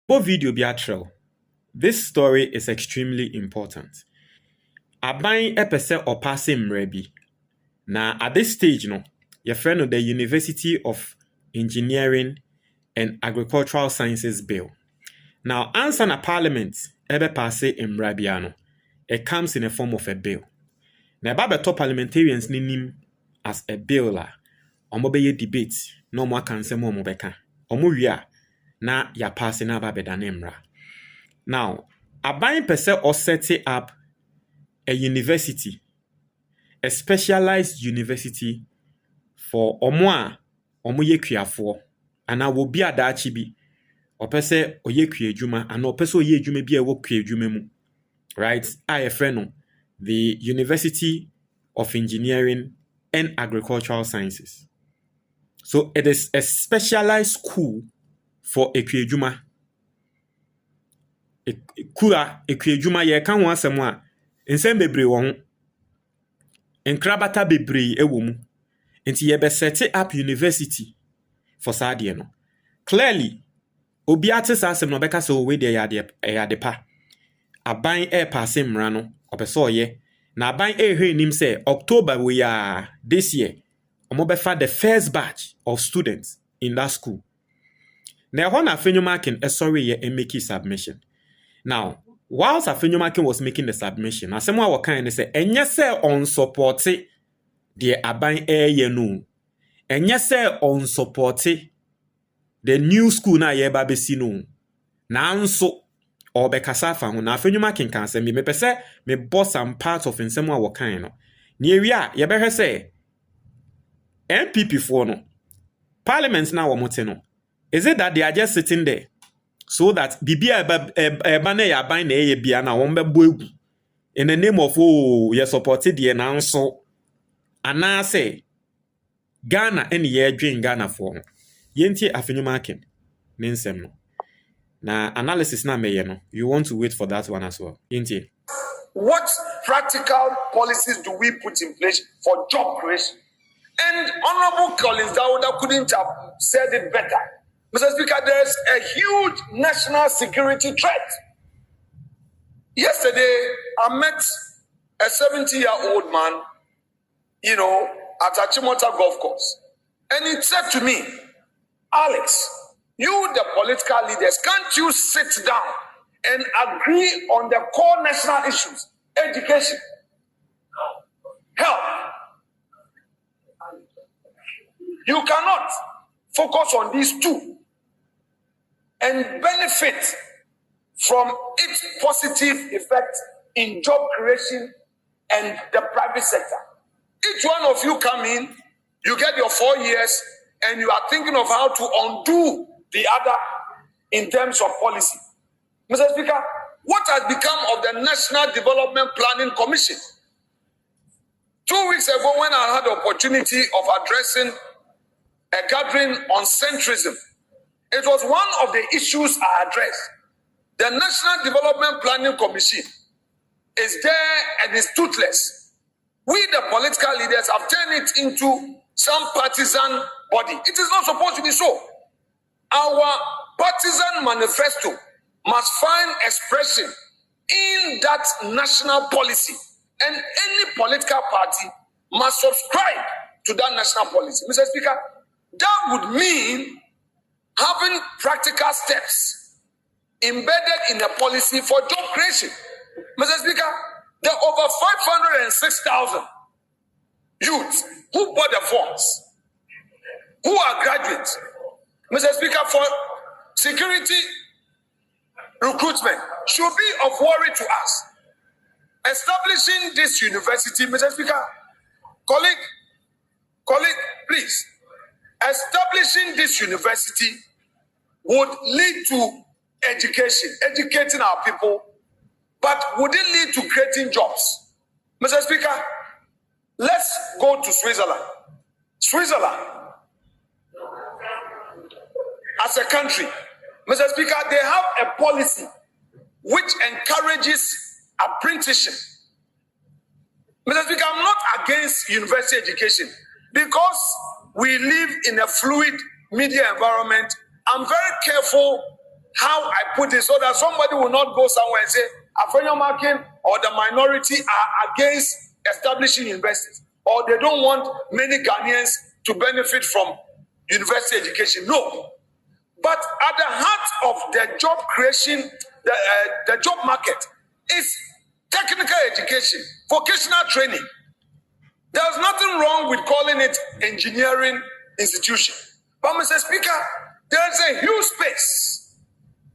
Video biatrel. This story is extremely important. Aban epese opase mrebi. Na at this stage no, your friend of the University of Engineering and Agricultural Sciences Bill. Now, answer na Parliament ebe passe mrabiano. It comes in the form of a bill. Na eba top parliamentarians ni nim as a bill la. Omo beye debate. No more can say more beka. Omo wia na ya passe na ba bedane mra. Now, Aban pese or set up a university, a specialized university for omo ye kuafo, and I will be a dachibi, or pese o ye kuejuma, and or peso ye jume be a wo kuejumemu. Right? I friend the University of Engineering and Agricultural Sciences. So it is a specialized school for ekuejuma. Kura ekuejuma ye kan ho asem a nsem bebre wo ho enkrabata bebre ewo mu enti ye be set up university for sadie no clearly obi ate sa asem no beka so we de ya de pa aban pass mra no obese oye na aban hwe nim say October we are this year omo befa the first batch of students in that school na ho na Afenyo Markin sorry ye make submission. Now, whilst Afenyo Markin was making the submission, asema wa kan say enye say on support the aban ye no. Enye say on support the new school na ye ba besi no. Nanso obekasa fa ho na Afenyo Markin kan say me pese me boss some part of nsema wa kan no. Ni ewia ye behwe say MPP for no. Parliament na wo mote no. Is it that they are just sitting there? So that bibia eba ya ban na eye bia na won bebo egu in the name of ye supported the nanso ana say Ghana any ye dwen Ghana for ye ntie Afenyo Markin ne nsem no na analysis na meye no you want to wait for that one as well ntie. What practical policies do we put in place for job creation? And Honorable Collins Dawuda couldn't have said it better. Mr. Speaker, there's a huge national security threat. Yesterday, I met a 70-year-old man, at Achimota golf course. And he said to me, Alex, you, the political leaders, can't you sit down and agree on the core national issues? Education, health. You cannot focus on these two and benefit from its positive effect in job creation and the private sector. Each one of you come in, you get your 4 years, and you are thinking of how to undo the other in terms of policy. Mr. Speaker, what has become of the National Development Planning Commission? 2 weeks ago, when I had the opportunity of addressing a gathering on centrism, it was one of the issues I addressed. The National Development Planning Commission is there and is toothless. We, the political leaders, have turned it into some partisan body. It is not supposed to be so. Our partisan manifesto must find expression in that national policy, and any political party must subscribe to that national policy. Mr. Speaker, that would mean having practical steps embedded in the policy for job creation. Mr. Speaker, there are over 506,000 youths who bought the forms, who are graduates. Mr. Speaker, for security recruitment should be of worry to us. Establishing this university, Mr. Speaker, colleague, please, establishing this university would lead to educating our people, but would it lead to creating jobs? Mr. Speaker, let's go to Switzerland. Switzerland, as a country, Mr. Speaker, they have a policy which encourages apprenticeship. Mr. Speaker, I'm not against university education because we live in a fluid media environment. I'm very careful how I put it so that somebody will not go somewhere and say Afenyo Markin or the minority are against establishing universities, or they don't want many Ghanaians to benefit from university education. No. But at the heart of the job creation, the job market is technical education, vocational training. There's nothing wrong with calling it engineering institution. But Mr. Speaker, there's a huge space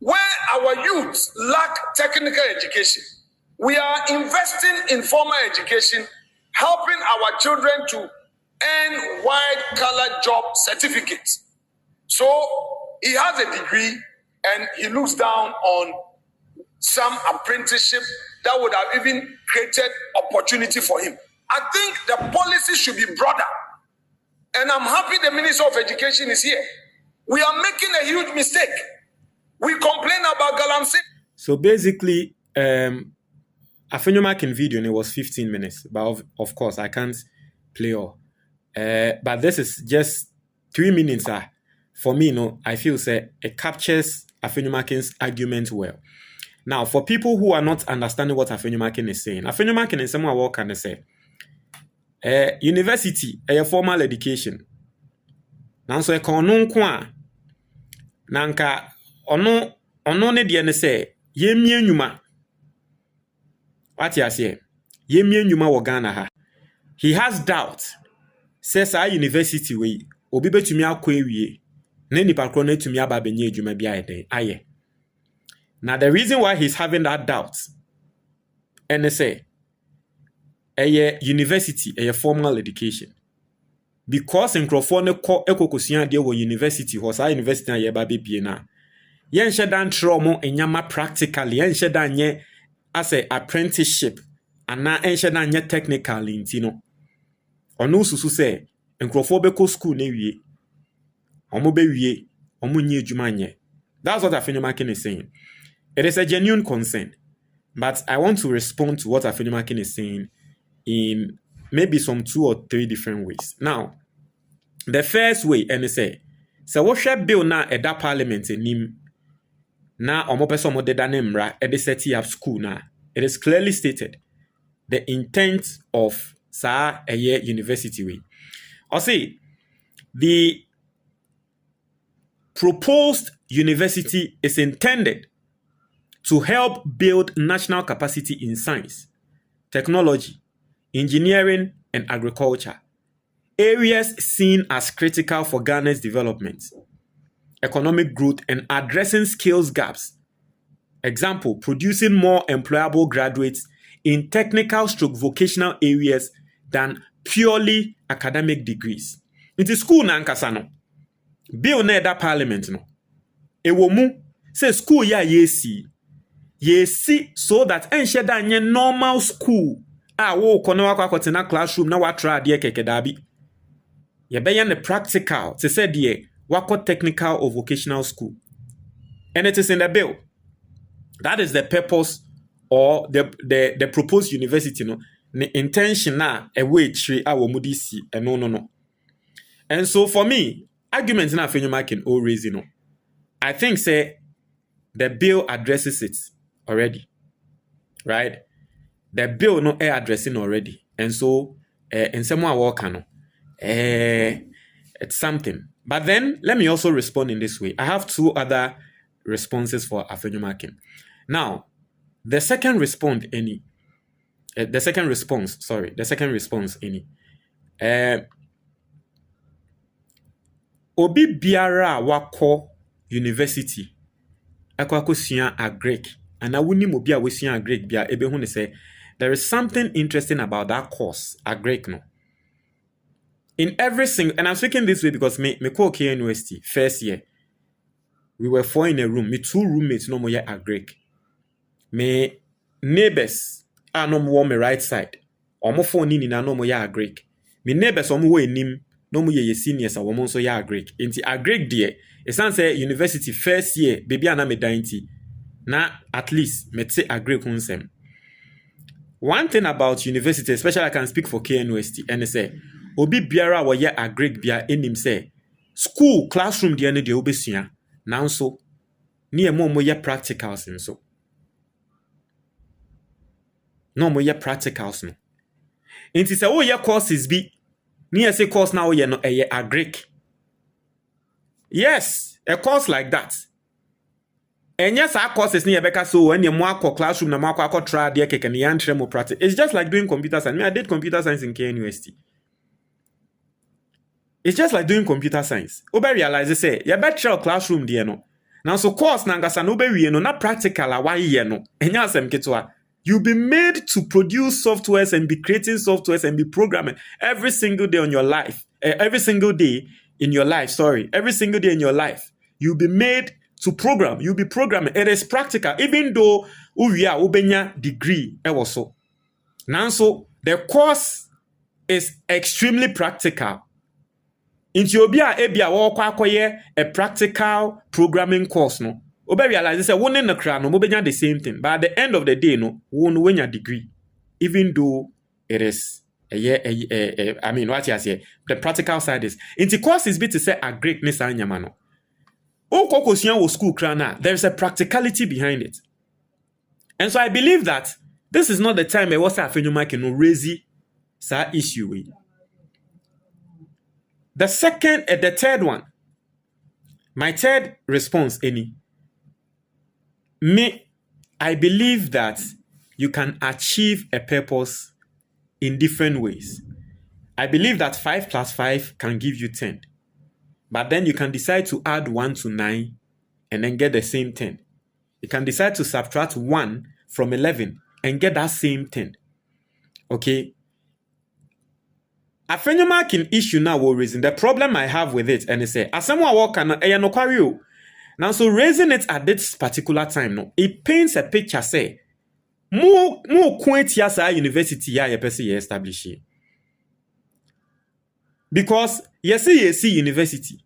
where our youth lack technical education. We are investing in formal education, helping our children to earn white-collar job certificates. So he has a degree and he looks down on some apprenticeship that would have even created opportunity for him. I think the policy should be broader. And I'm happy the Minister of Education is here. We are making a huge mistake. We complain about Galamsey. So basically, Afenyo Markin video, and it was 15 minutes. But of course, I can't play all. But this is just 3 minutes. For me, I feel it captures Afenyo Markin's argument well. Now, for people who are not understanding what Afenyo Markin is saying, Afenyo Markin is someone what can I say? University, a formal education. Now, so nanka ono ne de ne say yemie nnwuma. What you say? Yemie nnwuma wo Ghana ha. He has doubt. Says our university we obi betumi akọ ewie. Na nipa kro na tumi aba benye adwuma bia eden aye. Now the reason why he's having that doubt and say a university, a formal education. Because in Crawford ekokosua de wo university, was our university na ye ba bebie na. Yen shedan tromo enyama practically, yen shedan nye as a apprenticeship, and na yen shedan nye technical intino. Onu susu se in Crawford beko school na wie. Omo be wie, omo nye adwuma nye. That's what Afenyo Markin is saying. It is a genuine concern, but I want to respond to what Afenyo Markin is saying in maybe some 2 or 3 different ways. Now, the first way, and say, so what shall bill na eda parliament nim na omo person mo deda nemra e de set up school na. It is clearly stated the intent of sa a year university way. Or say the proposed university is intended to help build national capacity in science, technology, engineering, and agriculture, areas seen as critical for Ghana's development, economic growth, and addressing skills gaps. Example, producing more employable graduates in technical stroke vocational areas than purely academic degrees. It is school na nkasa no. Bill na eda parliament no. Ewo mu say school ya yesi so that enhye da nye normal school wo kono wakwakote na classroom na watra de keke dabi. Ye be the practical to say de wako technical or vocational school. And it is in the bill. That is the purpose or the proposed university no. The intention na a way tree our mudisi and no. And so for me, arguments na Afenyo Markin always I think say the bill addresses it already. Right? The bill no air addressing already. And so in some way it's something. But then let me also respond in this way. I have 2 other responses for Afenyo Markin. Now, the second response any. Obi biara wako university akwakosua agric and awuni obi a wosua agric bia ebe hu ne say there is something interesting about that course agric no. In every single, and I'm speaking this way because me call KN University first year we were 4 in a room, me 2 roommates no more agric. Me neighbors are no more my right side. Omo 4 nini na no more agric. Me neighbors omo we nim no more ye seniors a woman so ya agric. Inti agric there, it sounds say university first year, baby ana me dainty. Na at least me say agric unsem. One thing about university, especially I can speak for KN University, and say obi biara wo ye agric bia enim say school classroom de ne de obesua. Now so Near more ye practicals and so. No more ye practicals no. Inti say oh ye courses be near say course now ye no a Greek. Yes, a course like that. And yes, our courses near Becca so when you more classroom na more try there can you more practice. It's just like doing computer science. I did computer science in KNUST. It's just like doing computer science. Obe realize say you better classroom there no. Now so course na ngasa no be we no na practical a why ye no. Enya asem ketwa. You'll be made to produce softwares and be creating softwares and be programming every single day on your life. Every single day in your life, every single day in your life. You'll be made to program. You'll be programming. It is practical. Even though we are ubenya degree, so. Now so the course is extremely practical. Into obia ebia wo kwakoye a practical programming course no. Obe realize say one in the crown no mobenya the same thing. But at the end of the day no, won win your degree. Even though it is I mean what you say the practical side is. Into course is be to say a greatness anyama no. O school krana, there is a practicality behind it. And so I believe that this is not the time I was Afenyo Markin no raise sa issue. The third one, my third response, I believe that you can achieve a purpose in different ways. I believe that 5 plus 5 can give you 10. But then you can decide to add 1 to 9 and then get the same 10. You can decide to subtract 1 from 11 and get that same 10. Okay? Afenyo Markin issue now will raising. The problem I have with it, and they say, as someone walk no quarry. Now, so raising it at this particular time, no, it paints a picture, say, more quaint yasa university ya yepesi establish. Because yesi university.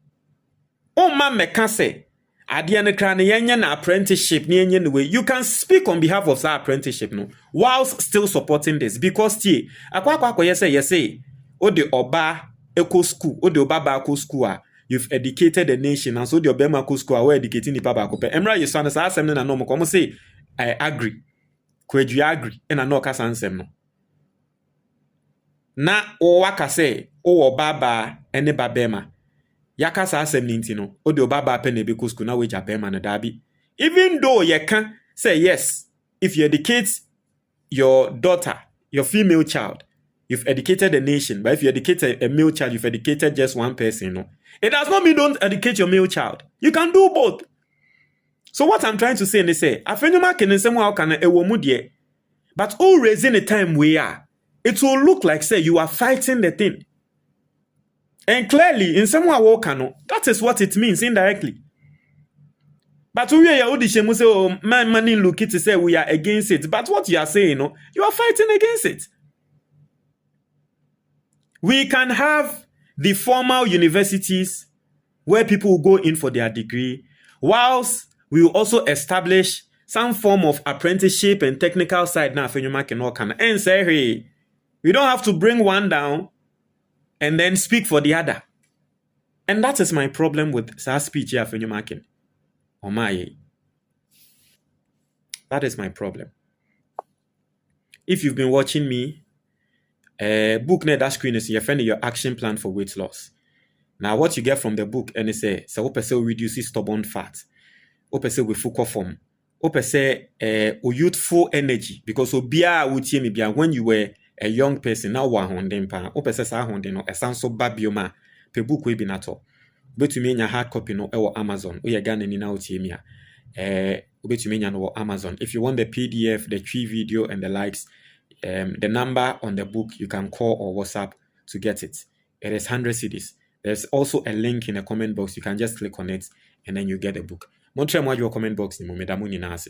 Oh man me can say, adiane krane yenye na apprenticeship ni yenye way. You can speak on behalf of that apprenticeship, no, whilst still supporting this. Because tie, akwa yese. Ode oba eco school, ode oba ba eco school, you've educated the nation, and so the obema eco school are educating the papa kope. Emra you son as asem na no mo come say I agree. Kwedu agree and I no ka sansem no. Na o waka say o oba ba ene babema. Yaka sa asem ni nti no, ode oba ba pe na be school na we japema na dabi. Even though you can say yes, if you educate your daughter, your female child, you've educated the nation. But if you educate a male child, you've educated just one person. No? It does not mean don't educate your male child. You can do both. So what I'm trying to say is say, Afenyo Markin in some way can a but all raising a time we are, it will look like say you are fighting the thing. And clearly, in some way, that is what it means indirectly. But we are audition say, oh, man, money look it to say we are against it. But what you are saying, no, you are fighting against it. We can have the formal universities where people will go in for their degree, whilst we will also establish some form of apprenticeship and technical side now. Afenyo Markin and say, hey, we don't have to bring one down and then speak for the other. And that is my problem with sa speech here, Afenyo Markin. Oh my, that is my problem. If you've been watching me, book near that screen is your action plan for weight loss. Now, what you get from the book, and it says, so ope reduces stubborn fat, ope we fuko form, ope youthful energy, because obia would me bia when you were a young person now wa honden pa, ope sa honden no a sound so babioma, pe book we be nato. But to me your hard copy no Amazon, or your gun and now timia. To me no Amazon. If you want the PDF, the tree video, and the likes. The number on the book you can call or WhatsApp to get it. It is 100 cedis. There's also a link in the comment box. You can just click on it and then you get the book. Montreal comment box ni mo medamu ni nase.